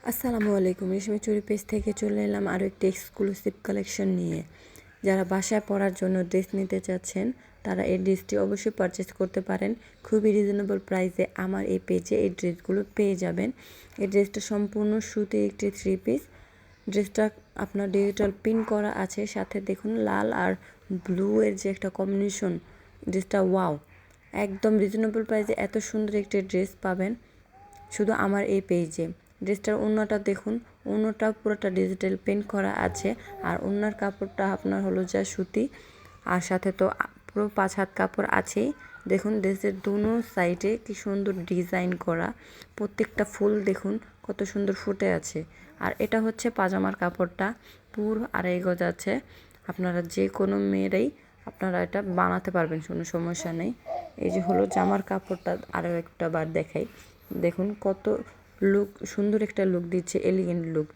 আসসালামু আলাইকুম। রেশমি চুরি পেজ থেকে চলে এলাম আরও একটি এক্সক্লুসিভ কালেকশন নিয়ে। যারা বাসায় পরার জন্য ড্রেস নিতে চাচ্ছেন তারা এই ড্রেসটি অবশ্যই পারচেস করতে পারেন। খুবই রিজনেবল প্রাইসে আমার এই পেজে এই ড্রেসগুলো পেয়ে যাবেন। এই ড্রেসটা সম্পূর্ণ সুতির একটি থ্রি পিস। ড্রেসটা আপনার ডিজিটাল প্রিন্ট করা আছে, সাথে দেখুন লাল আর ব্লু এর যে একটা কম্বিনেশন, ড্রেসটা ওয়াও! একদম রিজনেবল প্রাইসে এত সুন্দর একটি ড্রেস পাবেন শুধু আমার এই পেজে। ড্রেসটার ওড়নাটা দেখুন, ওড়নাটা পুরোটা ডিজিটাল প্রিন্ট করা আছে, আর ওড়নার কাপড়টা আপনার হলো যা সুতি, আর সাথে তো পুরো 5 হাত কাপড় আছেই। দেখুন ড্রেসের দুনো সাইডে কি সুন্দর ডিজাইন করা, প্রত্যেকটা ফুল দেখুন কত সুন্দর ফুটে আছে। আর এটা হচ্ছে পাজামার কাপড়টা, পুরো 2.5 গজ আছে। আপনারা যে কোনো মেয়েরাই আপনারা এটা বানাতে পারবেন, কোনো সমস্যা নেই। এই যে হলো জামার কাপড়টা, আরও একটা বার দেখাই। দেখুন কত সুন্দর একটা লুক দিচ্ছে, এলিগেন্ট লুক।